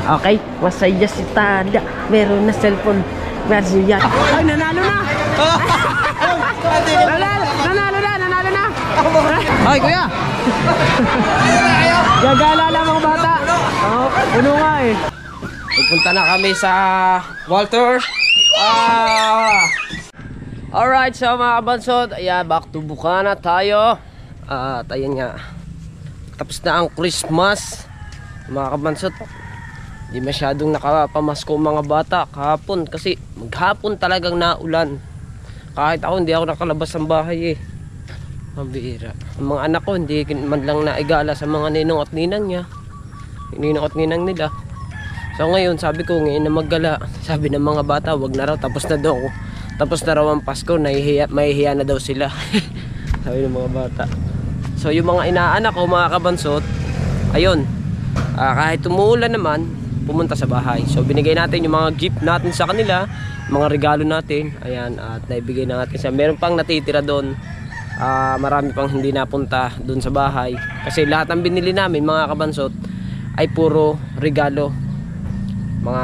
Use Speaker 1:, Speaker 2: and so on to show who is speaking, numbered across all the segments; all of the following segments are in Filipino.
Speaker 1: Okay, masaya si Tada. Meron na cellphone version yan. Ay, nanalo na! Nanalo na! Ay, kuya! Gagala lang mga bata. Oh, puno nga eh. Pupunta na kami sa Walter. Alright, so mga kabansod, ayan, back to Bukana tayo. At ayan nga, tapos na ang Christmas. Mga kabansod, di masyadong nakapamasko mga bata kahapon kasi maghapon talagang naulan. Kahit ako hindi ako nakalabas ng bahay eh. Mabihira. Ang mga anak ko hindi man lang naigala sa mga ninong at ninang niya. Ninong at ninang nila. So ngayon sabi ko ngayon na maggala. Sabi ng mga bata wag na raw, tapos na daw. Tapos na raw ang Pasko, mahihiya na daw sila. Sabi ng mga bata. So yung mga inaanak ko mga kabansot, ayun, kahit umuulan naman, pumunta sa bahay. So binigay natin yung mga gift natin sa kanila, mga regalo natin. Ayan, at naibigay na natin siya. Meron pang natitira doon. Marami pang hindi napunta doon sa bahay. Kasi lahat ng binili namin mga kabansot ay puro regalo. Mga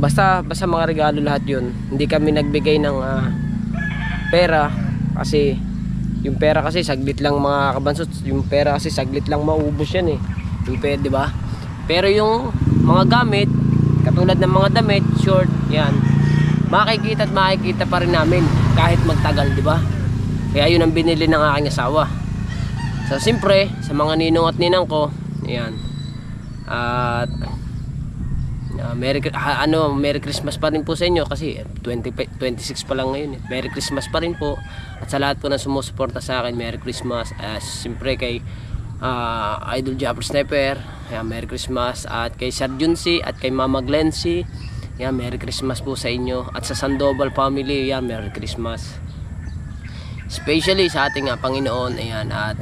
Speaker 1: basta mga regalo lahat yun. Hindi kami nagbigay ng pera kasi yung pera kasi saglit lang mga kabansot. Yung pera kasi saglit lang maubos yan eh. Yung pera, di ba? Pero yung mga gamit, katulad ng mga damit, short, yan, makikita at makikita pa rin namin kahit magtagal, di ba? Kaya yun ang binili ng aking asawa. So siyempre, sa mga ninong at ninang ko, yan. At Merry Christmas pa rin po sa inyo kasi 26 pa lang ngayon eh. Merry Christmas pa rin po. At sa lahat po na sumusuporta sa akin, Merry Christmas. Siyempre kay Idol Japper Sniper, Merry Christmas. At kay Sir Junsi at kay Mama Glency, Merry Christmas po sa inyo. At sa Sandoval family, Merry Christmas. Especially sa ating Panginoon. Ayan, at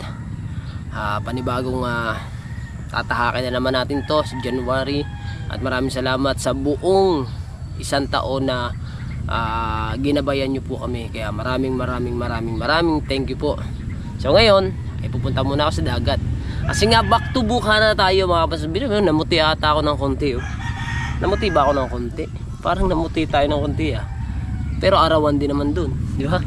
Speaker 1: panibagong tatahakin na naman natin to sa January. At maraming salamat sa buong isang taon na ginabayan nyo po kami. Kaya maraming thank you po. So ngayon ay pupunta muna ako sa dagat. Kasi nga back to Bukana tayo mga kapatid. Namuti ata ako ng konti oh. Namuti ba ako ng konti? Parang namuti tayo ng konti ah. Pero arawan din naman dun, di ba?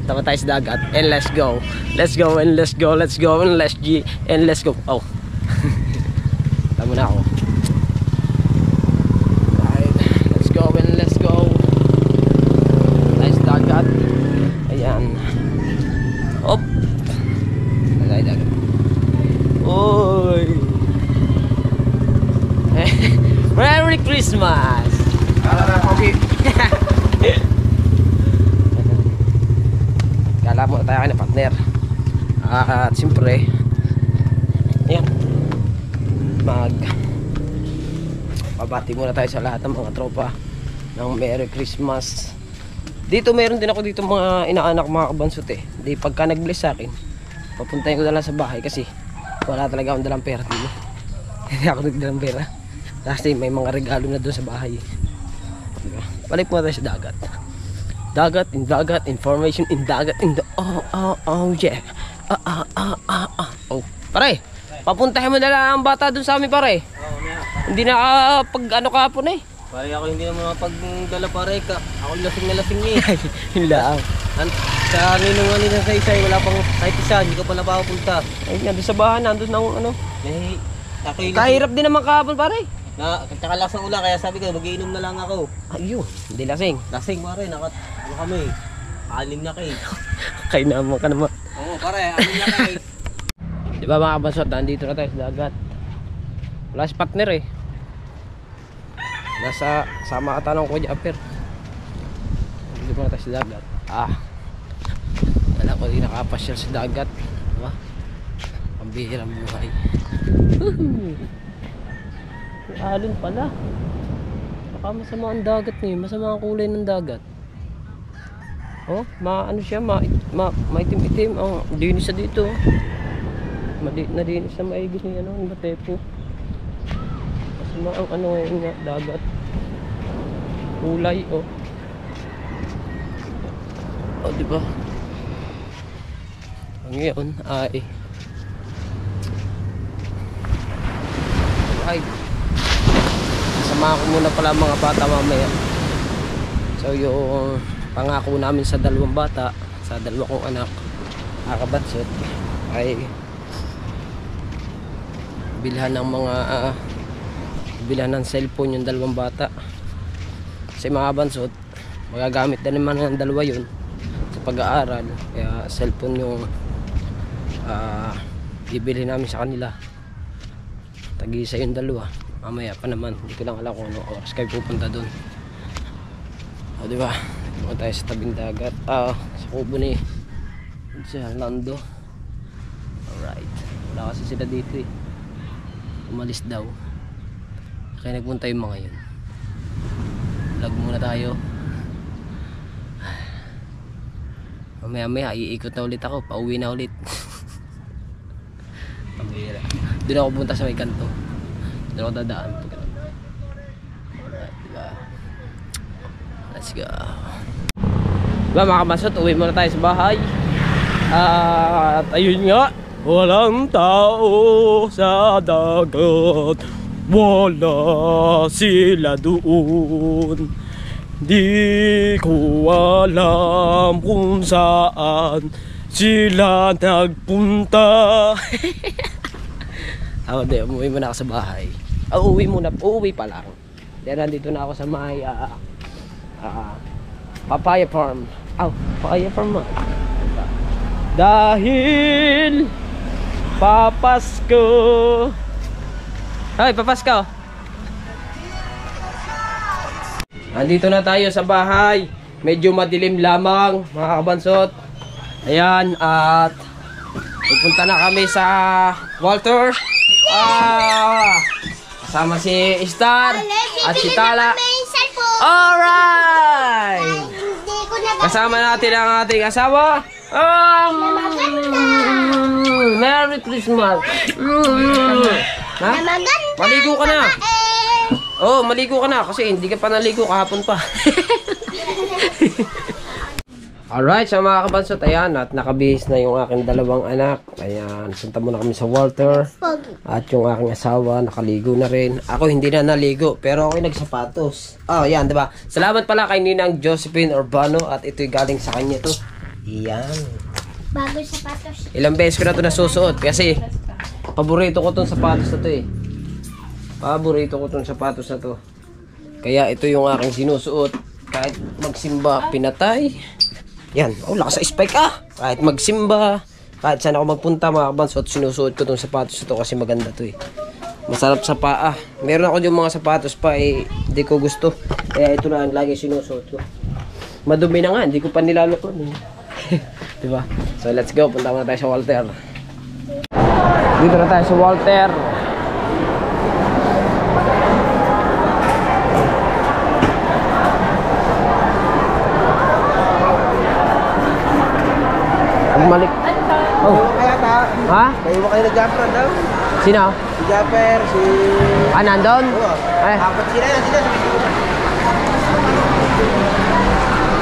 Speaker 1: Tama tayo sa dagat. And let's go. Let's go and let's go. Let's go and let's go. Oh. Tama na ako. Let's go. Nice dagat. Ayan. Op. Nice dagat. Oy. Merry Christmas. Kala mo tayo kayo na partner. At siyempre, ayan, pabati muna tayo sa lahat ng mga tropa ng Merry Christmas. Dito meron din ako dito mga inaanak mga kabansot eh. Di pagka nag-bless sa akin, papuntahin ko na lang sa bahay kasi wala talaga akong dalang pera dito. Hindi ako nagdalang pera kasi may mga regalo na doon sa bahay. Diba? Balik mo tayo sa dagat. Dagat, in dagat, information in dagat, in the oh yeah. Oh, pare, papuntahin mo na lang ang bata doon sa amin pare. Hindi na pag ano kahapon eh.
Speaker 2: Pare ako hindi naman mapagdala pare ka. Ako lasing na lasing eh.
Speaker 1: Hila.
Speaker 2: Sa ninong nila sa isa wala pang kahit isa, hindi ko pa napapunta.
Speaker 1: Ay, nandun sa bahan, nandun ng ano. Kahirap din naman kahapon pare.
Speaker 2: Kakalakas ng ulan kaya sabi ko mag-iinom na lang ako.
Speaker 1: Ayun, hindi lasing.
Speaker 2: Lasing pare, ano kami? Anim na kayo.
Speaker 1: Kay naman ka naman.
Speaker 2: Oo pare, anim na kayo.
Speaker 1: Di ba mga kabasot, nandito na tayo sa dagat. Wala si partner eh. Nasa sama ata ng Kuya Japper. Nandito na tayo sa dagat. Wala ko din nakapasyal sa dagat. Diba? Pambihirang buhay. May alon pala. Baka masama ang dagat niyo. Masama ang kulay ng dagat. Oh, ano siya, maitim-itim. Ang dinis na dito. Nadinis na maigit ni ano, ang batepo. Masama ang ano ngayon nga, dagat. Kulay, oh. Oh, diba? Ngayon ay masama sasamahan ko muna pala ang mga bata mamaya. So yung pangako namin sa dalawang bata, sa dalawa kong anak, kakabatsot, ay bilhan ng mga bilhan ng cellphone yung dalawang bata. Kasi mga bansot, magagamit na naman ng dalawa yun sa pag-aaral. Kaya cellphone yung bibili namin sa kanila. Tag-isa yung dalawa. Mamaya pa naman, hindi ko lang alam kung anong oras kayo pupunta doon. O diba, pupunta tayo sa tabing dagat, sa kubo ni Lando. Alright, wala kasi sila dito eh, umalis daw, kaya nagpunta yung mga yun. Vlog muna tayo. Mamaya iikot na ulit ako, pauwi na ulit. Doon ako punta sa may kanto, doon ako dadaan. Alright, diba? Let's go. Diba mga kabasot, uwi muna tayo sa bahay. At ayun nga, walang tao sa dagat, wala sila doon. Di ko alam kung saan sila nagpunta. Ako din, umuwi muna ako sa bahay. Uuwi pa lang. Dahil nandito na ako sa may papaya farm. Papaya farm. Dahil papasko. Hoy, papasko. Nandito na tayo sa bahay. Medyo madilim lamang, mga kabansot. Ayan, at pupunta na kami sa Walter. Kasama si Star at si Tala. Alright! Kasama natin ang ating asawa. Merry Christmas. Ha? Maligo ka na. Oh, maligo ka na kasi hindi ka pa naligo kahapon pa. Alright, sa mga kabansot, ayan, at nakabihis na yung aking dalawang anak. Ayan, sunta muna kami sa Walter. At yung aking asawa, nakaligo na rin. Ako hindi na naligo, pero ako'y nagsapatos. Oh, ayan, diba? Salamat pala kay Ninang Josephine Urbano. At ito'y galing sa kanya to. Ayan.
Speaker 3: Bago sapatos.
Speaker 1: Ilang beses ko na ito nasusuot. Kasi, paborito ko itong sapatos na to eh. Paborito ko itong sapatos na to. Kaya ito yung aking sinusuot. Kahit magsimba, pinatay. Yan, lakas sa spike Kahit magsimba, kahit saan ako magpunta mga kabansot, sinusuot ko itong sapatos ito kasi maganda to eh. Masarap sa paa. Meron ako yung mga sapatos pa eh, hindi ko gusto. Kaya ito na ang lagi sinusuot ko. Madumi na nga, hindi ko pa nilalukon eh. Diba? So let's go, punta muna tayo sa Walter. Dito na tayo sa Walter. Bumalik. Oh.
Speaker 2: Kaya ta.
Speaker 1: Ha?
Speaker 2: Kayo ba kayo nag-jumper daw?
Speaker 1: Sino?
Speaker 2: Si Jumper, si...
Speaker 1: Nandun?
Speaker 2: Oo.
Speaker 1: Ay.
Speaker 2: Apat sila yan, sila.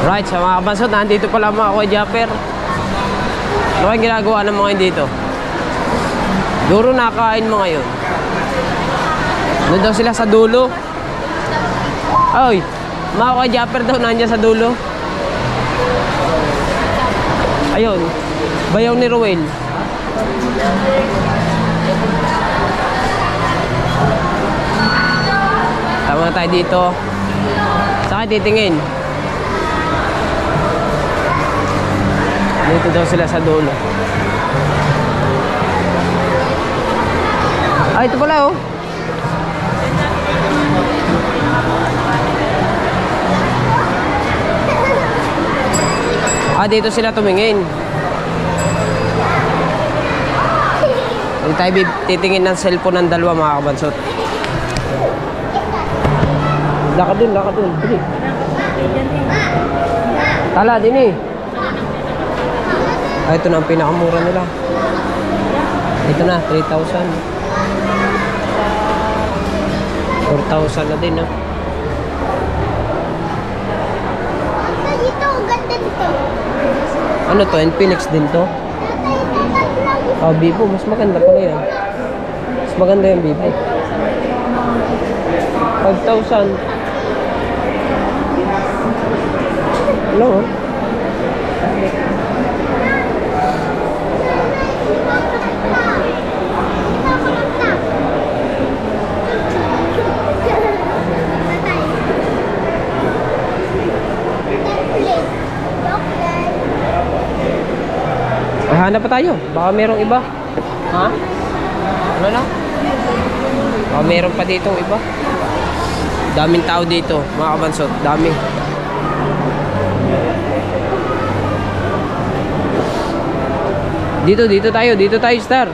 Speaker 1: Right, sa mga kabansot, nandito pala mga Kuya Japper. Ano kayong ginagawa ng mga yun dito? Duro nakain mo ngayon. Doon daw sila sa dulo. Ay, mga Kuya Japper daw nandiyan sa dulo. Ayun, bayaw ni Ruel. Tama na tayo dito. Saan kayo titingin? Dito daw sila sa dulo. Ah, ito pala oh. Ah, dito sila tumingin. Hindi tayo titingin ng cellphone ng dalawa mga kabansot. Lakad dun, lakad dun. Tala, din eh. Ah, ito na ang pinakamura nila. Ito na, 3,000. 4,000 na din, no?
Speaker 3: Dito, ganda dito.
Speaker 1: Ano to? Infinix din to? Oh, Vivo. Mas maganda pala yan. Mas maganda yung Vivo. 5,000. Hello? Hanap pa tayo. Baka merong iba. Ha? Ano na? Baka meron pa ditong iba. Daming tao dito, mga kabansot. Dami. Dito tayo, Star.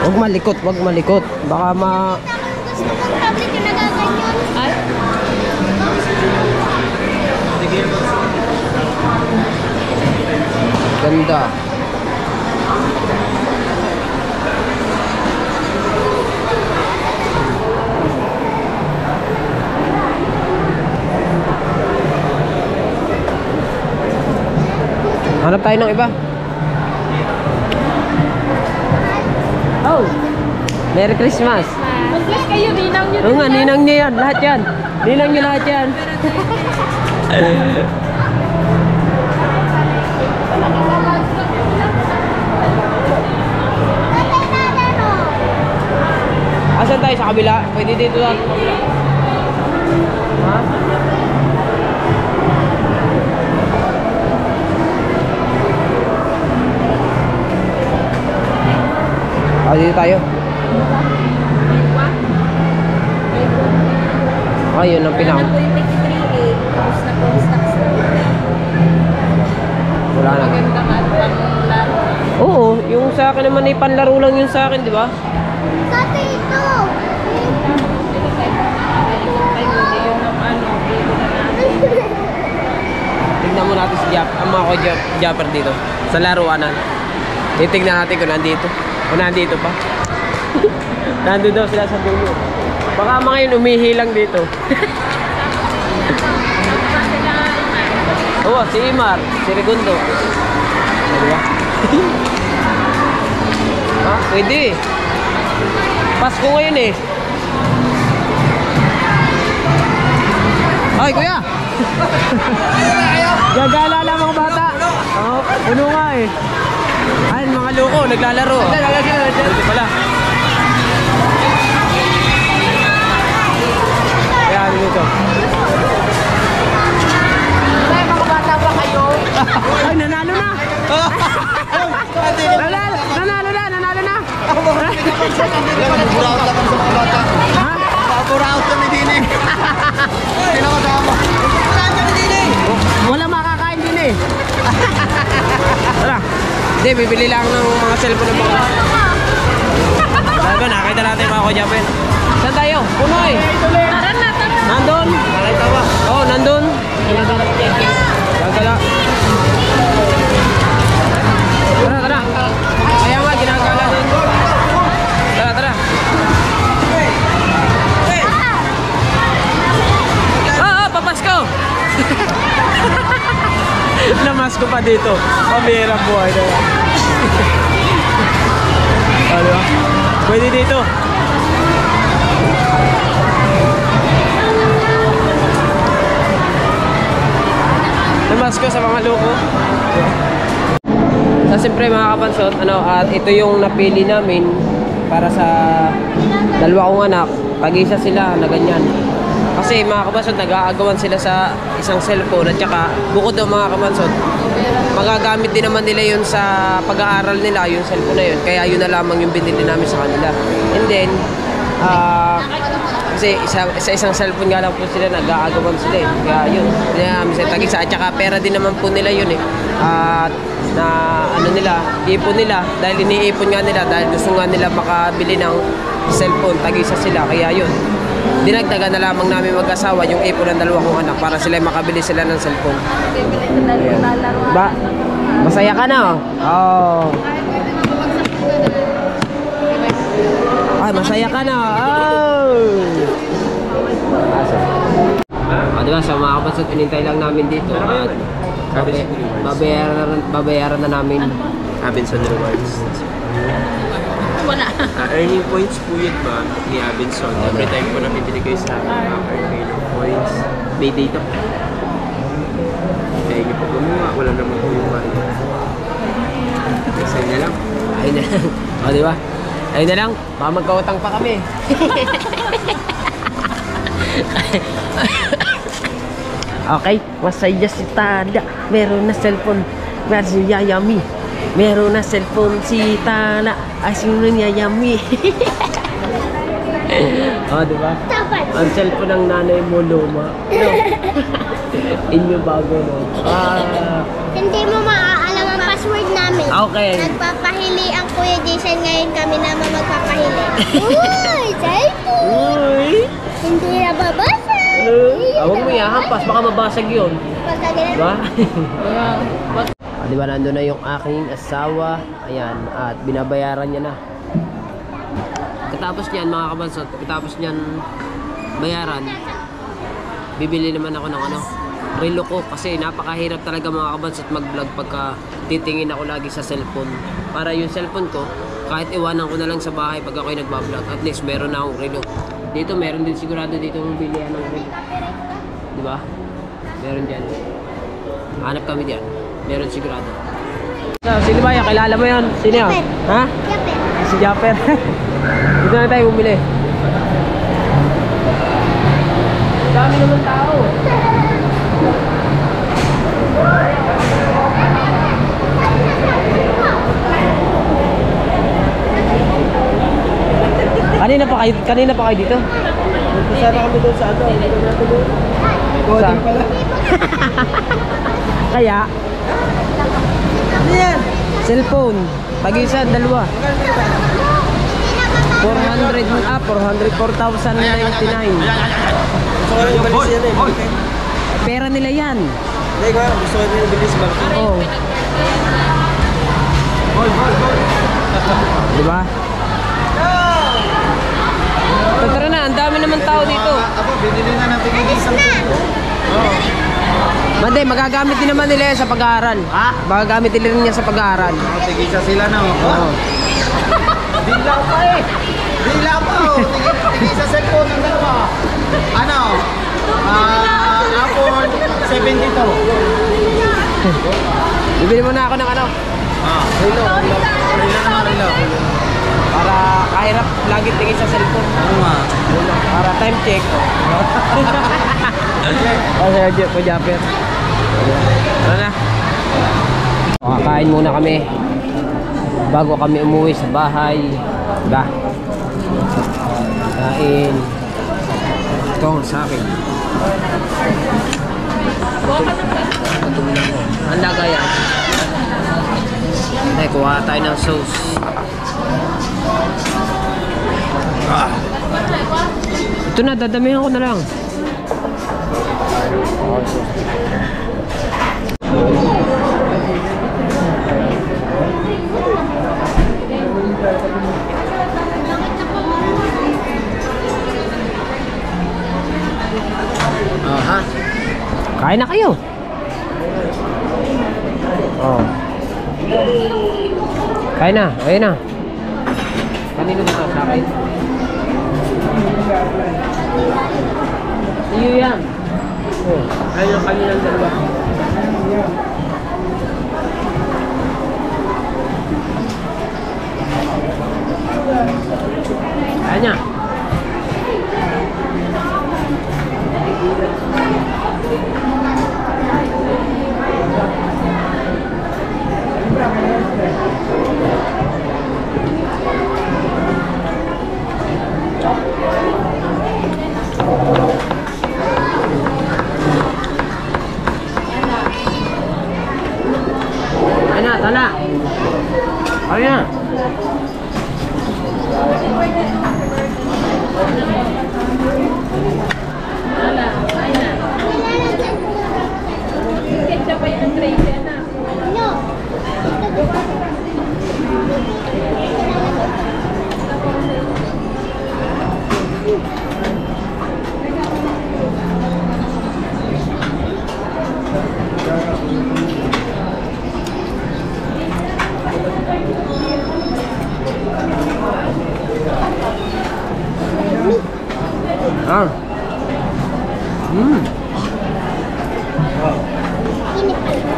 Speaker 1: Huwag malikot. Baka
Speaker 3: Gusto kong tablet yung nagaganyan. Ay?
Speaker 1: ganda. Hanap tayo ng iba. Oh, Merry Christmas.
Speaker 3: Mas kayo, ninang nyo.
Speaker 1: Oo nga, ninang niya yan. Lahat yan. Ninang niya lahat yan. Asan tayo? Sa kabila? Pwede dito lang. Ha? Dito tayo. Yun ang pinaka. Wala na. Oo, yung sa akin naman ay panlaro lang yun sa akin, di ba?
Speaker 3: Dati ito.
Speaker 1: Tignan mo natin si ang mga Japper dito. Sa laruanan. Titignan natin kung nandito. O nandito pa. Nandito daw sila sa dulo. Baka mga yun umihi lang dito. Oo, si Imar, si Segundo. Diba? Ha? Pwede. Pasko ngayon eh. Ay, kuya! Gagala lang mga bata. Oo, puno nga eh. Ayun, mga loko, naglalaro. Dito pala. Kaya dito.
Speaker 3: Ay, mga bata pa kayo.
Speaker 1: Ay, nanalo na! Nanalo na! Ha?
Speaker 2: Papuraot kami din eh. Pinakasama. Saan kami din eh?
Speaker 1: Wala makakain din eh. Tara. Hindi, bibili lang ng mga cellphone ng mga. Sabi, nakita natin mga Japper. Saan tayo? Puno eh.
Speaker 3: Tara na.
Speaker 1: Nandun. Nakita ba? Oo, nandun. Gagala. Tara. Kaya nga, ginagala din. Tara. Papasko! Namasko pa dito. Pambihirang buhay na yan. Ano? Pwede dito. Namasko sa mga loko. So, siyempre mga kapansot, at ito yung napili namin para sa dalawa kong anak. Pag-isa sila na ganyan. Kasi mga kabansot, nag-aagawan sila sa isang cellphone at saka bukod daw mga kabansot, magagamit din naman nila yun sa pag-aaral nila, yung cellphone na yun. Kaya yun na lamang yung binili namin sa kanila. And then, kasi sa isang cellphone nga lang po sila, nag-aagawan sila eh. Kaya yun, tag-isa. At saka pera din naman po nila yun eh. At ipon nila, dahil iniipon nga nila, dahil gusto nga nila makabili ng cellphone, tag-isa sila. Kaya yun, dinagdagan na lamang namin mag-asawa yung ipon ng dalawa kong anak para sila makabili sila ng cellphone. Masaya ka na oh. Ay, masaya ka na diba, sa mga kapansot, inintay lang namin dito at babayaran na namin.
Speaker 2: Robinson Rewards.
Speaker 4: Wala.
Speaker 2: Earning points po yun ba ni Abenson. Every time po na bibili kayo sa akin, earn kayo ng points. May data po. Kaya hindi po gumawa, wala naman po yung bari. Kasi na lang.
Speaker 1: Ayun na lang. O, di ba? Ayun na lang. Baka magkautang pa kami. Okay, masaya si Tada. Meron na cellphone. Meron si Yayami. Meron na cellphone si Tada. Asing rin Yayami. O, di ba?
Speaker 3: Dapat.
Speaker 1: Ang cellphone ng nanay mo luma. No. Inyo bago, no?
Speaker 3: Hindi mo maaalam ang password namin.
Speaker 1: Okay.
Speaker 3: Nagpapahili ang Kuya Jason ngayon kami naman magpapahili. Uy, cellphone!
Speaker 1: Uy!
Speaker 3: Hindi na babasa.
Speaker 1: Huwag mo ihahampas, baka mabasag yun.
Speaker 3: Pagka ganun.
Speaker 1: Diba? Diba nandun na yung aking asawa. Ayan, at binabayaran niya na. Katapos niyan mga kabansot, katapos niyan bayaran, bibili naman ako ng relo ko kasi napakahirap talaga mga kabansot mag-vlog pagka titingin ako lagi sa cellphone. Para yung cellphone ko, kahit iwanan ko na lang sa bahay pag ako'y nagbablog, at least meron na akong relo. Dito meron din sigurado dito yung bilihan ng relo. Diba? Meron dyan. Hanap kami dyan. Meron sigurado. So, sino ba yan? Kilala mo yan? Sino yan?
Speaker 3: Japper.
Speaker 1: Ha?
Speaker 3: Japper.
Speaker 1: Si Japper. Dito na tayo bumili. Dami naman tao. Kanina pa kayo dito?
Speaker 2: Sana kami doon sa ano.
Speaker 1: Saan?
Speaker 2: pala.
Speaker 1: Kaya?
Speaker 2: Ano yan?
Speaker 1: Cellphone. Pag-isa, dalawa. 404,099.
Speaker 2: Gusto ko rin yung balis yan eh.
Speaker 1: Pera nila yan.
Speaker 2: Hindi ko, gusto ko rin yung balis ba?
Speaker 1: Oo. Diba? Tara na, ang dami naman tao dito.
Speaker 2: Ako, binili na natin yung isang Oo.
Speaker 1: Mande, magagamit din naman nila yan sa pag-aaral.
Speaker 2: Ha?
Speaker 1: Magagamit din niya sa pag-aaral.
Speaker 2: Tigisa sila na.
Speaker 1: Oo.
Speaker 2: Dila pa eh. Dila pa oh. Tigisa cellphone ng dalawa. Ano? Apple 72.
Speaker 1: Bibili mo na ako ng relo.
Speaker 2: Relo naman, relo.
Speaker 1: Para kahirap lagi tingin sa cellphone.
Speaker 2: Oo nga.
Speaker 1: Para time check. Kasi po Japper. Tara na. Kakain muna kami bago kami umuwi sa bahay. Diba? Kain. Ito sa akin. Ang laga yan. Hindi, kuha tayo ng sauce. Ito na, dadamihan ko na lang. Aha. Kain na kayo. Oh. Kain na, ayun na. Kanino dito sa akin? Iyo yan. Oh, ayun ang kanilang dalawa. Ayan niya. Ayan na, tala. Ayan na. Ah.
Speaker 3: Init pala.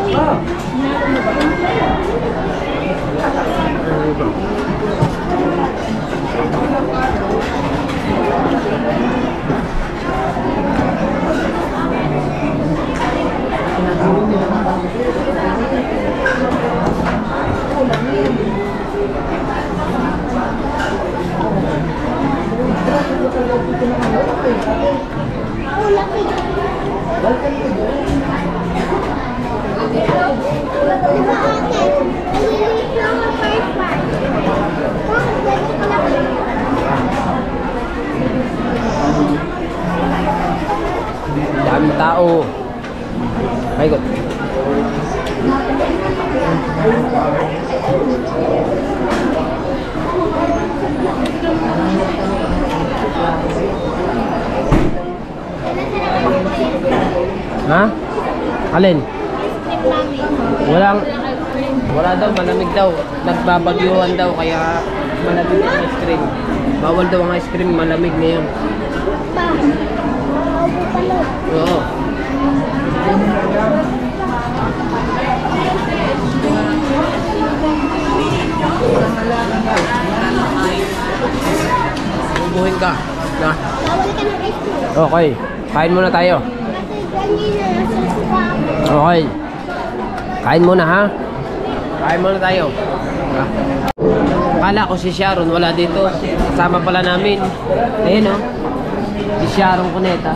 Speaker 3: Parang no. Oh, laki. Diba ate? Maliliit lang ang first part. Bakit ganito kalaki?
Speaker 1: Daming tao. My God. Ha? Alin? Wala daw, malamig daw. Nagbabagyuhan daw, kaya malamig ang ice cream. Bawal daw ang ice cream, malamig na yun.
Speaker 3: Pa. Paupo pala.
Speaker 1: Oo. Bubuhin ka. Na.
Speaker 3: Bawal ka ng ice cream.
Speaker 1: Okay. Kain muna tayo.
Speaker 3: Kasi kanina nasa suka ako.
Speaker 1: Okay. Kain muna ha. Kain muna tayo. Akala ko si Sharon wala dito. Kasama pala namin. Ayun oh. Si Sharon Cuneta.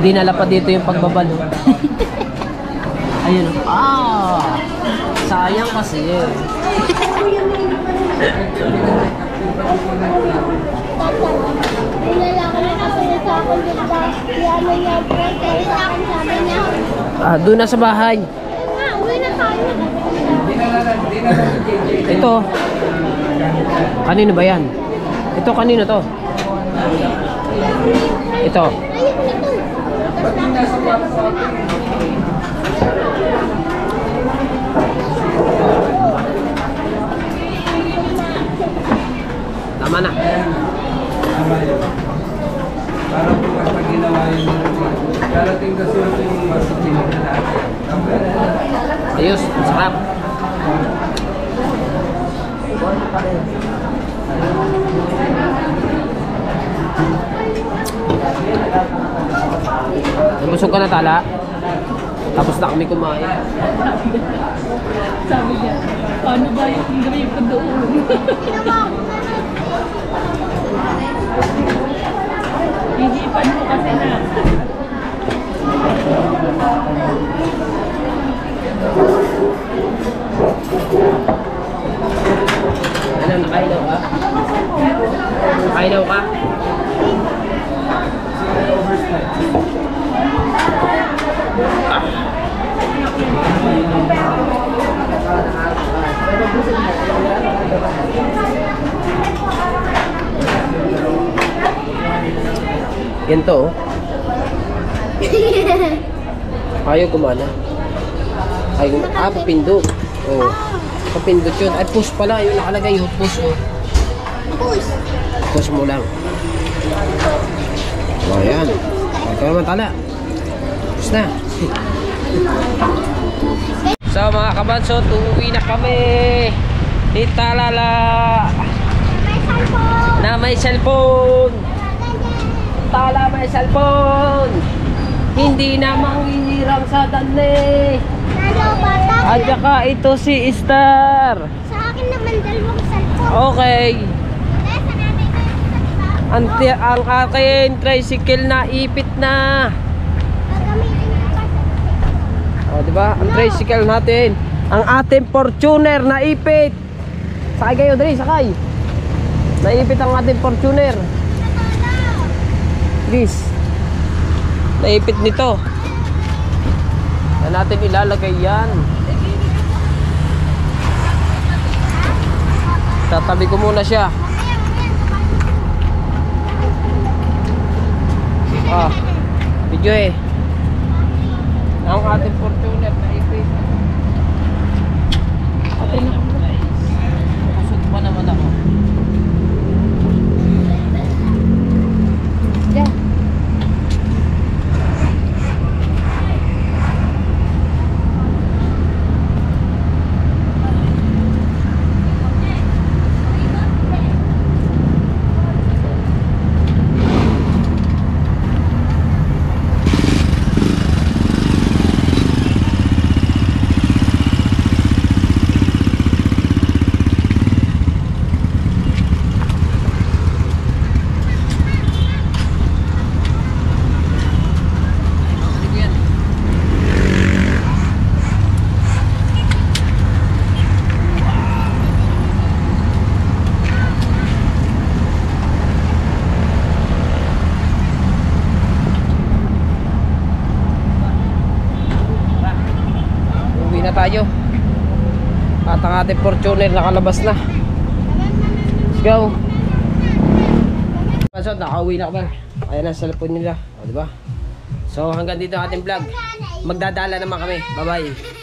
Speaker 1: Dinala pa dito yung pagbabalo. Ayun oh. Ah! Sayang kasi eh.
Speaker 3: Nilalaki na kasi sa akin dito. Yaman niya po. Kaya sa akin sabi niya.
Speaker 1: Ah, doon na sa bahay.
Speaker 3: Nga, uwi na tayo.
Speaker 1: Ito. Kanino ba yan? Ito kanino to? Ito.
Speaker 3: Ayun, ito.
Speaker 1: Tama na.
Speaker 4: Para po kapag ginawa yun, darating kasi yung masukin na natin.
Speaker 1: Ayos, sarap. Nabusog ka na tala? Tapos na kami kumain.
Speaker 5: Sabi niya, paano ba yung grave ko doon? Hihipan mo kasi na.
Speaker 1: Ano, nakailaw ka? Nakailaw ka? Ganito oh. Ayaw gumana. Papindot. Oh. Papindot yun. Ay, push pala. Yung nakalagay yung push oh.
Speaker 3: Push.
Speaker 1: Push mo lang. Oh, yan. Ikaw naman tala. Push na. So mga kabansot, uuwi na kami. Italala.
Speaker 3: May cellphone.
Speaker 1: Na may cellphone. Tala may cellphone. Hindi na mangingiram sa dali.
Speaker 3: Nalo, bata.
Speaker 1: At saka ito si Star.
Speaker 3: Sa akin naman dalawang cellphone.
Speaker 1: Okay.
Speaker 3: Kaya sa nanay ko yung isa, diba?
Speaker 1: Ang akin tricycle na ipit na.
Speaker 3: Gagamitin ko kasi.
Speaker 1: O, di ba? Ang tricycle natin. Ang ating Fortuner na ipit. Sakay kayo, dali, sakay. Naipit ang ating Fortuner. Please. Naipit nito. Saan natin ilalagay yan? Tatabi ko muna siya. Ah, video eh. Ang ating Fortuner na ipis.
Speaker 5: Okay na.
Speaker 1: Kusog pa naman ako.
Speaker 5: Yeah.
Speaker 1: Uwi na tayo. At ang ating Fortuner nakalabas na. Let's go. So, nakauwi na kami. Ayan ang cellphone nila. O, diba? So, hanggang dito ang ating vlog. Magdadala naman kami. Bye-bye.